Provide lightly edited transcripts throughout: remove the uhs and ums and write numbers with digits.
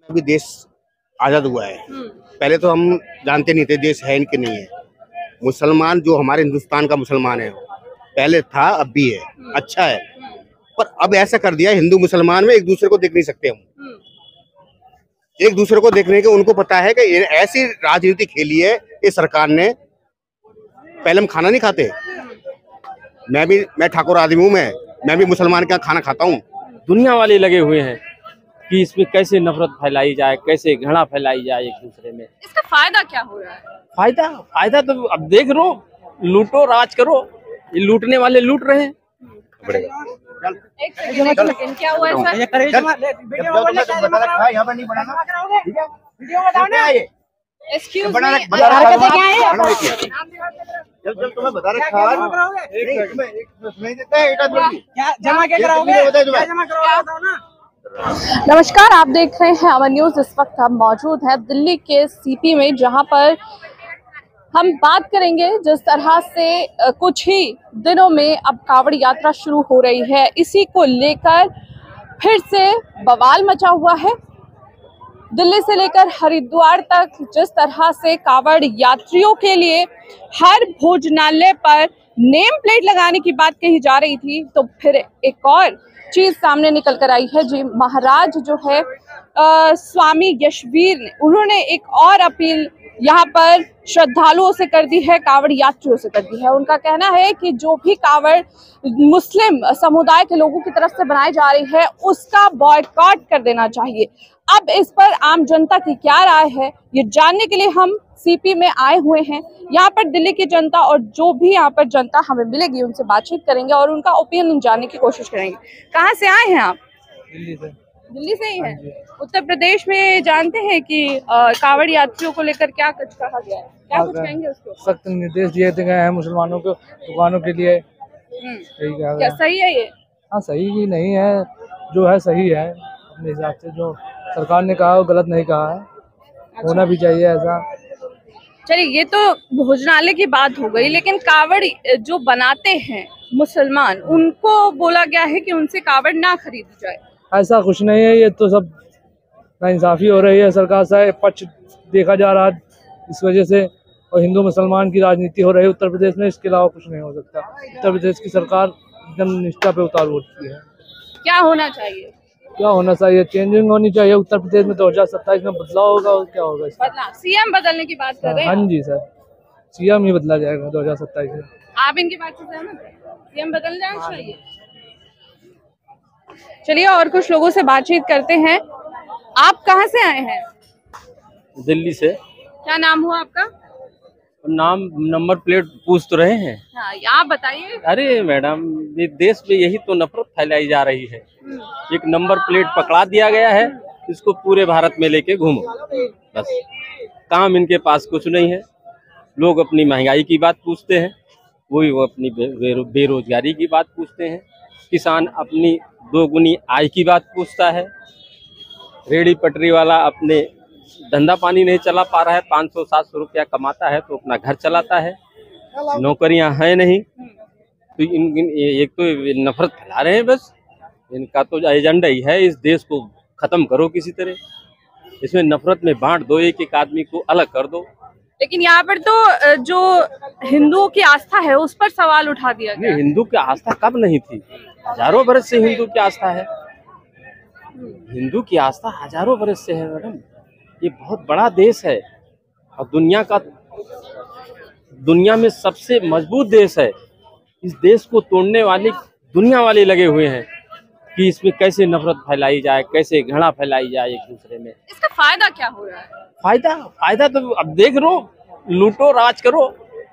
अभी देश आजाद हुआ है। पहले तो हम जानते नहीं थे देश है कि नहीं है। मुसलमान जो हमारे हिंदुस्तान का मुसलमान है, पहले था अब भी है, अच्छा है। पर अब ऐसा कर दिया हिंदू मुसलमान में एक दूसरे को देख नहीं सकते हम। एक दूसरे को देखने के उनको पता है कि ऐसी राजनीति खेली है इस सरकार ने। पहले हम खाना नहीं खाते, मैं ठाकुर आदमी हूँ, मैं भी मुसलमान का खाना खाता हूँ। दुनिया वाले लगे हुए हैं कि इसमें कैसे नफरत फैलाई जाए, कैसे घृणा फैलाई जाए एक दूसरे में। इसका फायदा क्या हो रहा है? फायदा तो अब देख लो, लूटो राज करो, ये लूटने वाले लूट रहे हैं। एक सेकंड, क्या हुआ है सर? एक्सक्यूज जब तुम्हें बता रखा नमस्कार, आप देख रहे हैं अमर न्यूज। इस वक्त हम मौजूद हैं दिल्ली के सीपी में, जहां पर हम बात करेंगे जिस तरह से कुछ ही दिनों में अब कांवड़ यात्रा शुरू हो रही है, इसी को लेकर फिर से बवाल मचा हुआ है। दिल्ली से लेकर हरिद्वार तक जिस तरह से कांवड़ यात्रियों के लिए हर भोजनालय पर नेम प्लेट लगाने की बात कही जा रही थी, तो फिर एक और चीज सामने निकल कर आई है। जी महाराज जो है स्वामी यशवीर ने, उन्होंने एक और अपील यहाँ पर श्रद्धालुओं से कर दी है, कांवड़ यात्रियों से कर दी है। उनका कहना है कि जो भी कांवड़ मुस्लिम समुदाय के लोगों की तरफ से बनाई जा रही है उसका बॉयकॉट कर देना चाहिए। अब इस पर आम जनता की क्या राय है, ये जानने के लिए हम सीपी में आए हुए हैं। यहाँ पर दिल्ली की जनता और जो भी यहाँ पर जनता हमें मिलेगी उनसे बातचीत करेंगे और उनका ओपिनियन जानने की कोशिश करेंगे। कहाँ से आए हैं आप? दिल्ली से ही है। उत्तर प्रदेश में जानते हैं कि कांवड़ यात्रियों को लेकर क्या कुछ कहा गया है, क्या कुछ कहेंगे उसको? सख्त निर्देश दिए गए हैं मुसलमानों को, दुकानों के लिए। क्या सही है ये? हाँ, सही ही नहीं है, जो है सही है। अपने हिसाब से जो सरकार ने कहा वो गलत नहीं कहा है। अच्छा। होना भी चाहिए ऐसा। चलिए, ये तो भोजनालय की बात हो गई, लेकिन कांवड़ जो बनाते हैं मुसलमान, उनको बोला गया है कि उनसे कांवड़ ना खरीदी जाए। ऐसा कुछ नहीं है, ये तो सब नाइंसाफी हो रही है। सरकार से पक्ष देखा जा रहा है इस वजह से, और हिंदू मुसलमान की राजनीति हो रही है उत्तर प्रदेश में। इसके अलावा कुछ नहीं हो सकता। उत्तर प्रदेश की सरकार एकदम निष्ठा पे उतारू हो चुकी है। क्या होना चाहिए? क्या होना चाहिए? चेंजिंग होनी चाहिए उत्तर प्रदेश में। 2027 में बदलाव होगा और क्या होगा? बदलाव, सीएम बदलने की बात कर रहे हैं? हाँ जी सर, सीएम ही बदला जाएगा 2027 में। आप इनकी बात से सहमत हैं? सीएम बदल जाना चाहिए। चलिए और कुछ लोगों से बातचीत करते हैं। आप कहाँ से आए हैं? दिल्ली से। क्या नाम हुआ आपका? नाम नंबर प्लेट पूछ तो रहे हैं। हाँ, आप बताइए। अरे मैडम, ये देश में यही तो नफरत फैलाई जा रही है। एक नंबर प्लेट पकड़ा दिया गया है, इसको पूरे भारत में लेके घूमो, बस। काम इनके पास कुछ नहीं है। लोग अपनी महंगाई की बात पूछते हैं, वही वो अपनी बेरोजगारी की बात पूछते हैं। किसान अपनी दोगुनी आय की बात पूछता है। रेहड़ी पटरी वाला अपने धंधा पानी नहीं चला पा रहा है, 500-700 रुपया कमाता है तो अपना घर चलाता है। नौकरियां हैं नहीं, तो एक तो नफरत फैला रहे हैं। बस इनका तो एजेंडा ही है, इस देश को खत्म करो किसी तरह। इसमें नफरत में बांट दो, एक एक आदमी को अलग कर दो। लेकिन यहाँ पर तो जो हिंदुओं की आस्था है उस पर सवाल उठा दिया गया। हिंदू की आस्था कब नहीं थी? हजारों बरस से हिंदू की आस्था है। हिंदू की आस्था हजारों बरस से है मैडम। ये बहुत बड़ा देश है और दुनिया में सबसे मजबूत देश है। इस देश को तोड़ने वाले दुनिया वाले लगे हुए हैं कि इसमें कैसे नफरत फैलाई जाए, कैसे घृणा फैलाई जाए एक दूसरे में। इसका फायदा क्या हो रहा है? फायदा तो अब देख लो, लूटो राज करो,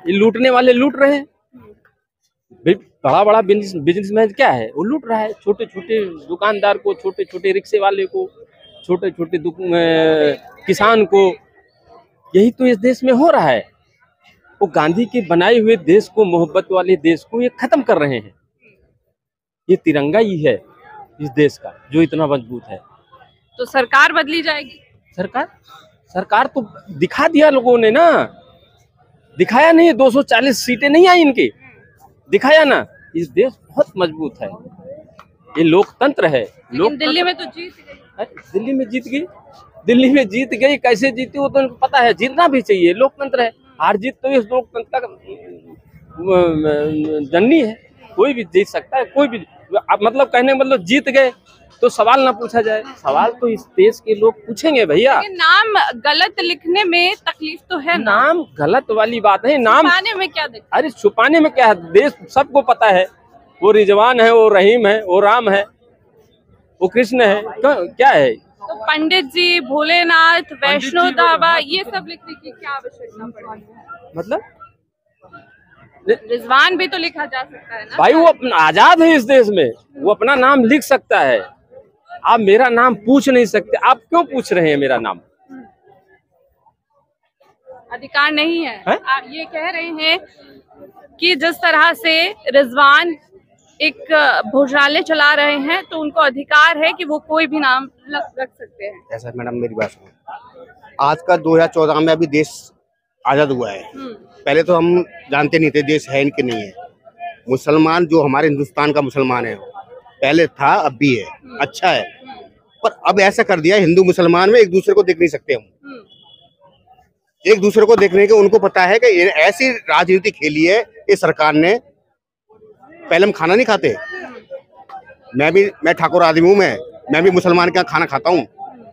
ये लूटने वाले लूट रहे हैं। बड़ा बिजनेसमैन क्या है, वो लूट रहा है। छोटे छोटे दुकानदार को, छोटे छोटे रिक्शे वाले को, छोटे छोटे किसान को, यही तो इस देश में हो रहा है। वो गांधी के बनाए हुए देश को, मोहब्बत वाले देश को ये खत्म कर रहे हैं। ये तिरंगा ही है इस देश का जो इतना मजबूत है। तो सरकार बदली जाएगी? सरकार तो दिखा दिया लोगों ने ना, दिखाया नहीं? 240 सीटें नहीं आई इनकी, दिखाया ना। इस देश बहुत मजबूत है, ये लोकतंत्र है। लेकिन दिल्ली में तो जीत गई। दिल्ली में जीत गई, दिल्ली में जीत गई, कैसे जीती वो तो उनको पता है, जीतना भी चाहिए, लोकतंत्र है, हार जीत तो इस लोकतंत्र का जननी है, कोई भी जीत सकता है, कोई भी, मतलब कहने का मतलब जीत गए तो सवाल ना पूछा जाए, सवाल तो इस देश के लोग पूछेंगे भैया। नाम गलत लिखने में तकलीफ तो है ना? नाम गलत वाली बात है, नाम छुपाने में क्या दिक्कत? अरे छुपाने में क्या है, देश सबको पता है, वो रिजवान है, वो रहीम है, वो राम है, वो कृष्ण है, क्या है? तो पंडित जी, भोलेनाथ, वैष्णो देवी, ये सब लिखने की क्या आवश्यकता पड़ी? मतलब रिजवान भी तो लिखा जा सकता है ना भाई, वो अपना आजाद है इस देश में, वो अपना नाम लिख सकता है। आप मेरा नाम पूछ नहीं सकते, आप क्यों पूछ रहे हैं मेरा नाम? अधिकार नहीं है, आप ये कह रहे हैं कि जिस तरह से रिजवान एक भोजनालय चला रहे हैं तो उनको अधिकार है कि वो कोई भी नाम रख सकते हैं। ऐसा मैडम मेरी बात सुनो, आज का 2014 में अभी देश आजाद हुआ है। पहले तो हम जानते नहीं थे देश है कि नहीं है। मुसलमान जो हमारे हिंदुस्तान का मुसलमान है, पहले था अब भी है, अच्छा है, पर अब ऐसा कर दिया हिंदू मुसलमान में एक दूसरे को देख नहीं सकते हम। एक दूसरे को देखने के उनको पता है कि ऐसी राजनीति खेली है इस सरकार ने। पहले हम खाना नहीं खाते, मैं ठाकुर आदमी हूँ, मैं भी मुसलमान के यहाँ खाना खाता हूँ,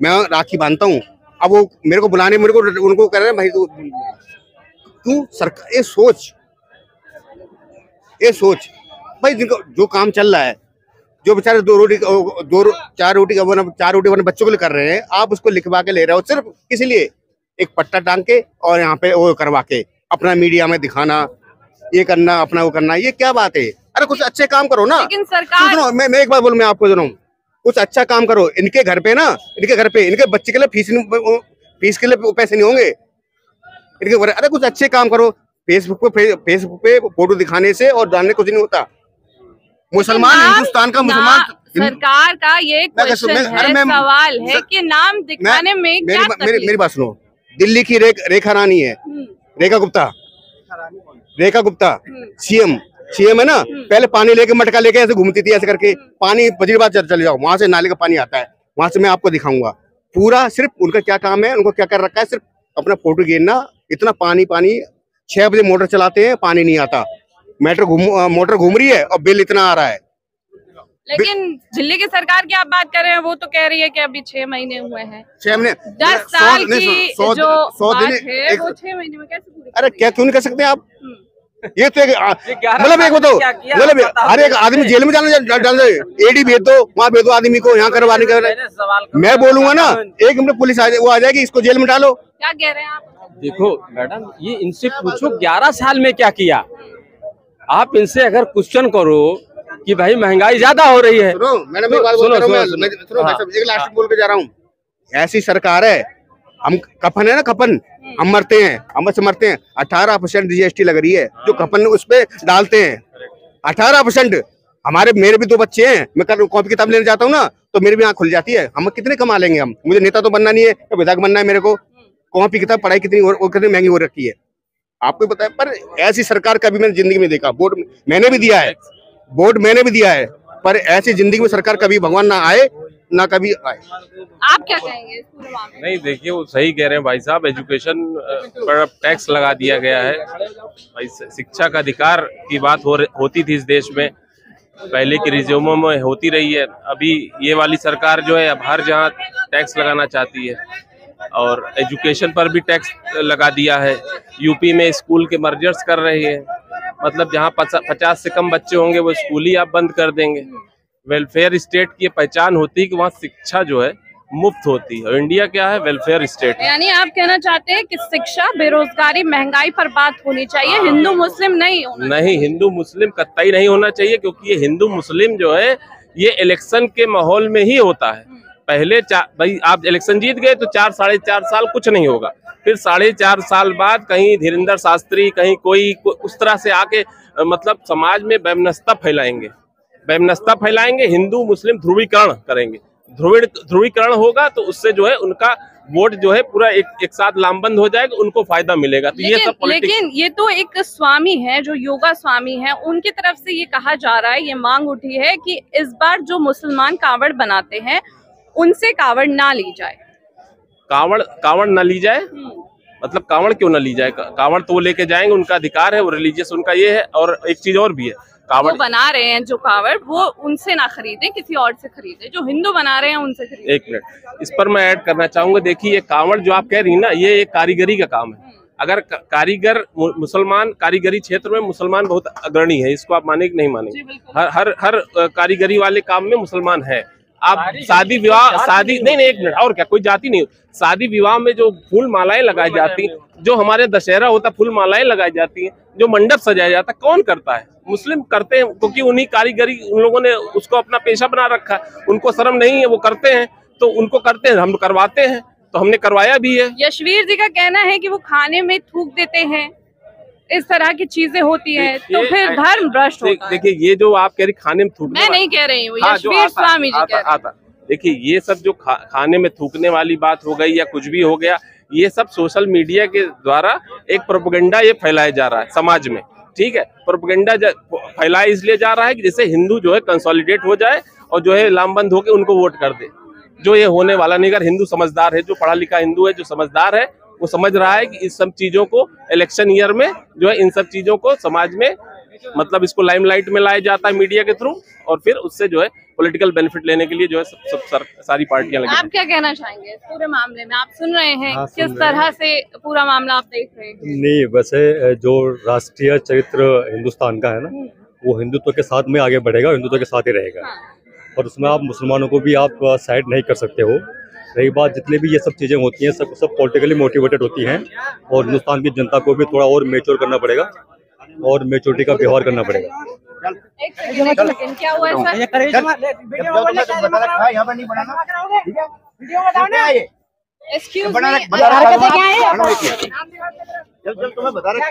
मैं राखी बांधता हूँ। अब वो मेरे को बुलाने, मेरे को उनको कह रहे हैं भाई तो क्यों सरकार ये सोच भाई, जिनको जो काम चल रहा है, जो बेचारे चार रोटी अपने बच्चों के लिए कर रहे हैं, आप उसको लिखवा के ले रहे हो सिर्फ किसी लिए, एक पट्टा टांग के और यहाँ पे वो करवा के अपना मीडिया में दिखाना, ये करना, अपना वो करना, ये क्या बात है? अरे कुछ अच्छे काम करो ना। लेकिन सरकार, सुनो, मैं एक बात बोलूं, मैं आपको सुनाऊं, कुछ अच्छा काम करो। इनके घर पे इनके बच्चे के लिए फीस के लिए पैसे नहीं होंगे इनके। अरे कुछ अच्छे काम करो। फेसबुक पे फोटो दिखाने से और जानने कुछ नहीं होता। मुसलमान हिंदुस्तान का मुसलमान, सरकार का ये क्वेश्चन है, सवाल है कि नाम दिखाने में क्या तकलीफ? मेरी बात सुनो, दिल्ली की रेखा रानी है, रेखा गुप्ता सीएम है ना, पहले पानी लेके मटका लेके ऐसे घूमती थी, ऐसे करके पानी वजीराबाद चले जाओ, वहां से नाले का पानी आता है, वहां से मैं आपको दिखाऊंगा पूरा। सिर्फ उनका क्या काम है, उनको क्या कर रखा है, सिर्फ अपना फोटो गिरना। इतना पानी 6 बजे मोटर चलाते हैं, पानी नहीं आता, मोटर घूम रही है और बिल इतना आ रहा है। लेकिन दिल्ली की सरकार की आप बात कर रहे हैं, वो तो कह रही है कि अभी 6 महीने हुए हैं। 6 महीने 10 साल की जो बात है वो 6 महीने में कैसे पूरी? अरे क्या क्यों नहीं कर सकते आप? ये तो मतलब एक बताओ, मतलब हर एक आदमी जेल में जाना एडी भेज दो, वहाँ भेज दो आदमी को, यहाँ करवाने का। मैं बोलूंगा ना, एक मिनट पुलिस वो आ जाएगी, इसको जेल में डालो। क्या कह रहे हैं आप? देखो मैडम, ये इनसे पूछो 11 साल में क्या किया। आप इनसे अगर क्वेश्चन करो कि भाई महंगाई ज्यादा हो रही है, मैडम एक बात बोल रहा हूँ, एक लास्ट बोल के जा रहा हूँ, ऐसी सरकार है, हम कफन है ना, कफन हम मरते हैं, हम से मरते हैं, 18% GST लग रही है जो कफन उस पे डालते हैं, 18%। मेरे भी 2 बच्चे हैं, मैं कल कॉपी किताब लेने जाता हूँ ना, तो मेरी भी आँख खुल जाती है। हम कितने कमा लेंगे? हम, मुझे नेता तो बनना नहीं है, विधायक बनना है मेरे को। कॉपी किताब पढ़ाई कितनी महंगी हो रखी है, आपको पता है। पर ऐसी सरकार कभी मैंने जिंदगी में देखा। वोट मैंने भी दिया है, पर ऐसी जिंदगी में सरकार कभी भगवान ना आए ना कभी आए। आप क्या कहेंगे इस पूरे मामले में? नहीं देखिए, वो सही कह रहे हैं भाई साहब, एजुकेशन पर टैक्स लगा दिया गया है। भाई शिक्षा का अधिकार की बात होती थी इस देश में, पहले के रिज्यूमों में होती रही है। अभी ये वाली सरकार जो है अब हर जहाँ टैक्स लगाना चाहती है, और एजुकेशन पर भी टैक्स लगा दिया है। यूपी में स्कूल के मर्जर्स कर रहे हैं, मतलब जहाँ 50 से कम बच्चे होंगे वो स्कूल ही आप बंद कर देंगे। वेलफेयर स्टेट की पहचान होती है कि वहाँ शिक्षा जो है मुफ्त होती है, और इंडिया क्या है, वेलफेयर स्टेट। यानी आप कहना चाहते हैं कि शिक्षा, बेरोजगारी, महंगाई पर बात होनी चाहिए, हिंदू मुस्लिम नहीं होना नहीं, हिंदू मुस्लिम कतई नहीं होना चाहिए, क्योंकि ये हिंदू मुस्लिम जो है ये इलेक्शन के माहौल में ही होता है। पहले भाई आप इलेक्शन जीत गए तो 4-4.5 साल कुछ नहीं होगा, फिर 4.5 साल बाद कहीं धीरेन्द्र शास्त्री, कहीं कोई उस तरह से आके मतलब समाज में वैमनस्यता फैलाएंगे, हिंदू मुस्लिम ध्रुवीकरण करेंगे। ध्रुवीकरण होगा तो उससे जो है उनका वोट जो है पूरा एक साथ लामबंद हो जाएगा, उनको फायदा मिलेगा। तो ये सब लेकिन ये तो एक स्वामी है जो योगा स्वामी है, उनकी तरफ से ये कहा जा रहा है, ये मांग उठी है कि इस बार जो मुसलमान कावड़ बनाते हैं उनसे कावड़ ना ली जाए। कावड़ न ली जाए, मतलब कावड़ क्यों न ली जाए? कावड़ तो वो लेके जाएंगे, उनका अधिकार है, वो रिलीजियस उनका ये है। और एक चीज और भी है, कावड़ बना रहे हैं जो कावड़, वो उनसे ना खरीदे, किसी और से खरीदे। जो हिंदू बना रहे हैं उनसे खरीदे। एक मिनट, इस पर मैं ऐड करना चाहूंगा। देखिए, ये कावड़ जो आप कह रही है ना, ये एक कारीगरी का काम है। अगर कारीगर मुसलमान, कारीगरी क्षेत्र में मुसलमान बहुत अग्रणी है, इसको आप माने कि नहीं माने? हर कारीगरी वाले काम में मुसलमान है। आप शादी विवाह, नहीं, एक मिनट, और क्या, कोई जाति नहीं। शादी विवाह में जो फूल मालाएं लगाई जाती हैं, जो हमारे दशहरा होता फूल मालाएं लगाई जाती हैं, जो मंडप सजाया जाता है, कौन करता है? मुस्लिम करते हैं, क्योंकि उन्हीं कारीगरी, उन लोगों ने उसको अपना पेशा बना रखा है। उनको शर्म नहीं है, वो करते हैं, तो उनको करते हैं, हम करवाते हैं, तो हमने करवाया भी है। यशवीर जी का कहना है कि वो खाने में थूक देते हैं, इस तरह की चीजें होती हैं, तो फिर धर्म भ्रष्ट होता है। देखिए, ये जो आप कह रही खाने में थूकने, मैं नहीं कह रही हूँ, हाँ, यशवीर स्वामी जी कह रहे हैं। देखिए, ये सब जो खाने में थूकने वाली बात हो गई या कुछ भी हो गया, ये सब सोशल मीडिया के द्वारा एक प्रोपेगेंडा ये फैलाया जा रहा है समाज में। ठीक है, प्रोपेगेंडा फैलाया इसलिए जा रहा है कि जैसे हिंदू जो है कंसोलिडेट हो जाए और जो है लामबंद होकर उनको वोट कर दे, जो ये होने वाला नहीं। अगर हिंदू समझदार है, जो पढ़ा लिखा हिंदू है, जो समझदार है, वो समझ रहा है कि इस सब चीजों को इलेक्शन ईयर में जो है इन सब चीजों को समाज में, मतलब इसको लाइमलाइट में लाया जाता है मीडिया के थ्रू, और फिर उससे जो है पॉलिटिकल बेनिफिट लेने के लिए जो है सारी पार्टियां लगी। आप क्या कहना चाहेंगे इस पूरे मामले में? आप सुन रहे हैं किस तरह से पूरा मामला आप देख रहे हैं? नहीं, वैसे जो राष्ट्रीय चरित्र हिंदुस्तान का है ना, वो हिंदुत्व के साथ में आगे बढ़ेगा, हिंदुत्व के साथ ही रहेगा। और उसमें आप मुसलमानों को भी आप साइड नहीं कर सकते हो। रही बात, जितने भी ये सब चीज़ें होती हैं, सब पॉलिटिकली मोटिवेटेड होती हैं, और हिंदुस्तान की जनता को भी थोड़ा और मैच्योर करना पड़ेगा और मैच्योरिटी का व्यवहार करना पड़ेगा। एक सेकंड, क्या हुआ है सर? एक्सक्यूज मी, तुम्हें बता रखा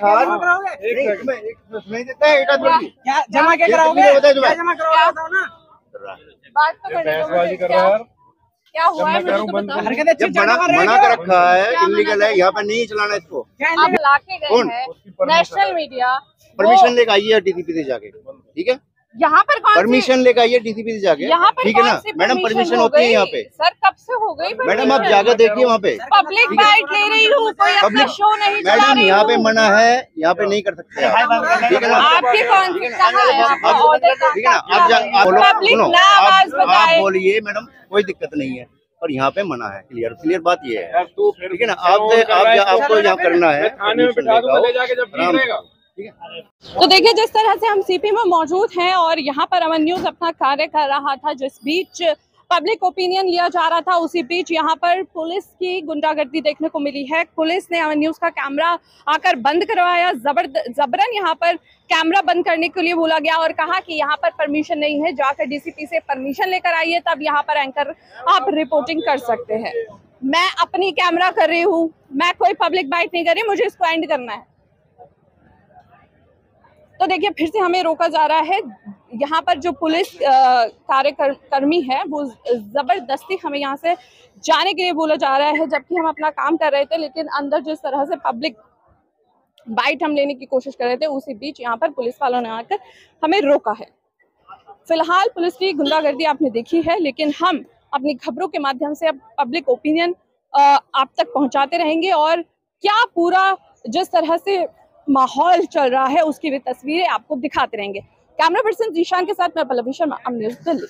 जमा क्या कराओगे? बात तो करने दो, क्या हुआ है मुझे तो बताओ। मना कर रखा है, इलीगल है, यहाँ पे नहीं चलाना इसको। आप लाके गए हैं नेशनल मीडिया, परमिशन लेकर आइए डीसीपी से जाके, ठीक है? यहाँ पर कौन परमिशन लेकर आइए डीसीपी से जाके, यहाँ पर ठीक है ना मैडम? परमिशन होती है यहाँ पे सर, कब से हो गई मैडम? आप जाकर देखिए वहाँ पे। पब्लिक बाइट ले रही हूँ, कोई अपना शो नहीं चला मैडम, रही यहाँ पे हूँ। मना है, यहाँ पे नहीं कर सकते आप, ठीक है ना? आपके कौन सी कहाँ है आपका ऑर्डर? ठीक है ना? आप पब्लिक सुनो, ना आवाज आप बताए। बोलिए मैडम, कोई दिक्कत नहीं है, और यहाँ पे मना है, क्लियर बात ये है, ठीक है ना? आपको यहाँ करना है, तो देखिए, जिस तरह से हम सीपी में मौजूद हैं और यहाँ पर अमन न्यूज अपना कार्य कर रहा था, जिस बीच पब्लिक ओपिनियन लिया जा रहा था, उसी बीच यहाँ पर पुलिस की गुंडागर्दी देखने को मिली है। पुलिस ने अमन न्यूज का कैमरा आकर बंद करवाया, जबरन यहाँ पर कैमरा बंद करने के लिए बोला गया और कहा कि यहाँ पर परमिशन नहीं है, जाकर डीसीपी से परमिशन लेकर आइए, तब यहाँ पर एंकर आप रिपोर्टिंग कर सकते हैं। मैं अपनी कैमरा कर रही हूँ, मैं कोई पब्लिक बाइट नहीं कर रही, मुझे इसको एंड करना है। तो देखिए, फिर से हमें रोका जा रहा है। यहाँ पर जो पुलिस कार्यकर्मी है, वो जबरदस्ती हमें यहाँ से जाने के लिए बोला जा रहा है, जबकि हम अपना काम कर रहे थे। लेकिन अंदर जिस तरह से पब्लिक बाइट हम लेने की कोशिश कर रहे थे, उसी बीच यहाँ पर पुलिस वालों ने आकर हमें रोका है। फिलहाल पुलिस की गुंडागर्दी आपने देखी है, लेकिन हम अपनी खबरों के माध्यम से अब पब्लिक ओपिनियन आप तक पहुँचाते रहेंगे और क्या पूरा जिस तरह से माहौल चल रहा है उसकी भी तस्वीरें आपको दिखाते रहेंगे। कैमरा पर्सन जीशान के साथ मैं पल्लवी शर्मा, अमन न्यूज़, दिल्ली।